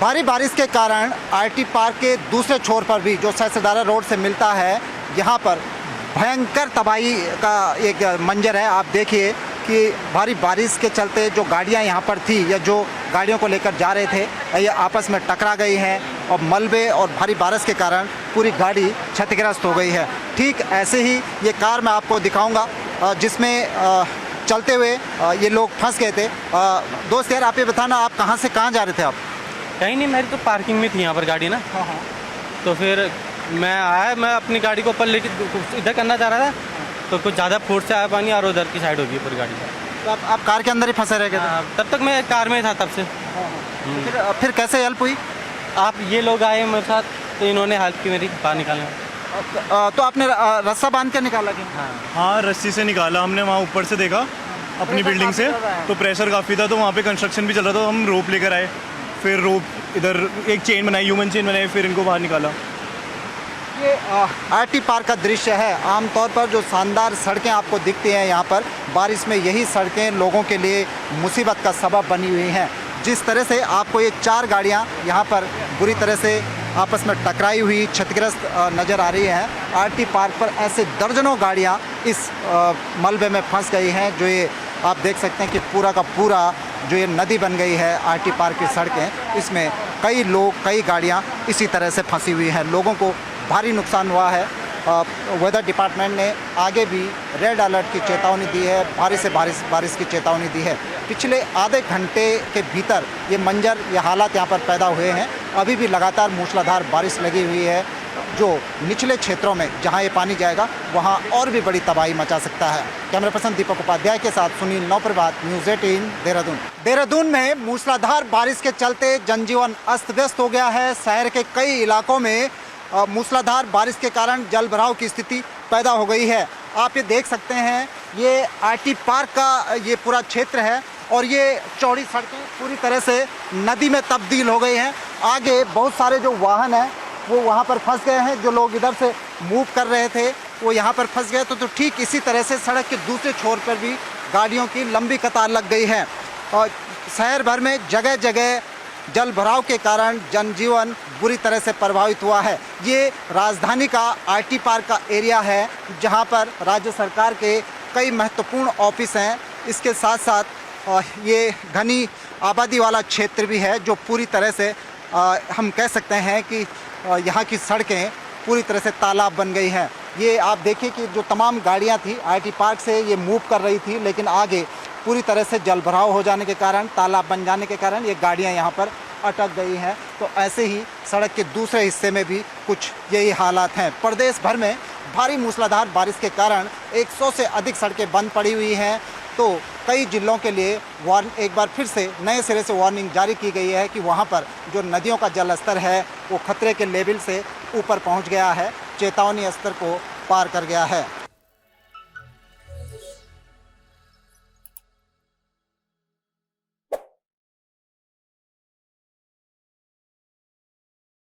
भारी बारिश के कारण आईटी पार्क के दूसरे छोर पर भी जो सहस्त्रधारा रोड से मिलता है, यहाँ पर भयंकर तबाही का एक मंजर है। आप देखिए कि भारी बारिश के चलते जो गाड़ियाँ यहाँ पर थी या जो गाड़ियों को लेकर जा रहे थे, ये आपस में टकरा गई हैं और मलबे और भारी बारिश के कारण पूरी गाड़ी क्षतिग्रस्त हो गई है। ठीक ऐसे ही ये कार मैं आपको दिखाऊंगा जिसमें चलते हुए ये लोग फंस गए थे। दोस्त यार, आप ये बताना, आप कहाँ से कहाँ जा रहे थे? आप कहीं नहीं, मेरी तो पार्किंग में थी यहाँ पर गाड़ी ना। हाँ। तो फिर मैं अपनी गाड़ी को ऊपर लेके इधर करना चाह रहा था, तो कुछ ज़्यादा फोर्स से आया पानी और उधर की साइड होगी पूरी गाड़ी। तो आप कार के अंदर ही फंसे रह गए थे? तब तक मैं कार में था तब से। फिर कैसे हेल्प हुई? आप ये लोग आए मेरे साथ, तो इन्होंने हेल्प की मेरी बाहर निकालने में। तो आपने रस्सा बांध के निकाला क्या? हाँ, रस्सी से निकाला हमने। वहाँ ऊपर से देखा अपनी बिल्डिंग से, तो प्रेशर काफ़ी था, तो वहाँ पे कंस्ट्रक्शन भी चल रहा था। तो हम रोप लेकर आए, फिर रोप इधर एक चेन बनाई, ह्यूमन चेन बनाई, फिर इनको बाहर निकाला। ये आईटी पार्क का दृश्य है। आमतौर पर जो शानदार सड़कें आपको दिखती हैं यहाँ पर, बारिश में यही सड़कें लोगों के लिए मुसीबत का सबब बनी हुई हैं। जिस तरह से आपको ये 4 गाड़ियाँ यहाँ पर बुरी तरह से आपस में टकराई हुई क्षतिग्रस्त नज़र आ रही हैं। आईटी पार्क पर ऐसे दर्जनों गाड़ियाँ इस मलबे में फंस गई हैं। जो ये आप देख सकते हैं कि पूरा का पूरा जो ये नदी बन गई है आईटी पार्क की सड़कें, इसमें कई लोग, कई गाड़ियाँ इसी तरह से फंसी हुई हैं। लोगों को भारी नुकसान हुआ है। वेदर डिपार्टमेंट ने आगे भी रेड अलर्ट की चेतावनी दी है, भारी से बारिश की चेतावनी दी है। पिछले आधे घंटे के भीतर ये मंजर, ये हालात यहाँ पर पैदा हुए हैं। अभी भी लगातार मूसलाधार बारिश लगी हुई है, जो निचले क्षेत्रों में जहाँ ये पानी जाएगा वहाँ और भी बड़ी तबाही मचा सकता है। कैमरा पर्सन दीपक उपाध्याय के साथ सुनील नवप्रभात, न्यूज़ 18 देहरादून। देहरादून में मूसलाधार बारिश के चलते जनजीवन अस्त व्यस्त हो गया है। शहर के कई इलाकों में मूसलाधार बारिश के कारण जल भराव की स्थिति पैदा हो गई है। आप ये देख सकते हैं, ये आईटी पार्क का ये पूरा क्षेत्र है और ये चौड़ी सड़कें पूरी तरह से नदी में तब्दील हो गई हैं। आगे बहुत सारे जो वाहन हैं वो वहाँ पर फंस गए हैं। जो लोग इधर से मूव कर रहे थे वो यहाँ पर फंस गए। तो ठीक इसी तरह से सड़क के दूसरे छोर पर भी गाड़ियों की लंबी कतार लग गई है और शहर भर में जगह जगह जल भराव के कारण जनजीवन बुरी तरह से प्रभावित हुआ है। ये राजधानी का आईटी पार्क का एरिया है, जहां पर राज्य सरकार के कई महत्वपूर्ण ऑफिस हैं। इसके साथ साथ ये घनी आबादी वाला क्षेत्र भी है, जो पूरी तरह से हम कह सकते हैं कि यहाँ की सड़कें पूरी तरह से तालाब बन गई हैं। ये आप देखिए कि जो तमाम गाड़ियाँ थी आईटी पार्क से ये मूव कर रही थी, लेकिन आगे पूरी तरह से जल भराव हो जाने के कारण, तालाब बन जाने के कारण ये गाड़ियाँ यहाँ पर अटक गई हैं। तो ऐसे ही सड़क के दूसरे हिस्से में भी कुछ यही हालात हैं। प्रदेश भर में भारी मूसलाधार बारिश के कारण 100 से अधिक सड़कें बंद पड़ी हुई हैं। तो कई जिलों के लिए एक बार फिर से नए सिरे से वार्निंग जारी की गई है कि वहाँ पर जो नदियों का जल स्तर है वो खतरे के लेवल से ऊपर पहुँच गया है, चेतावनी स्तर को पार कर गया है।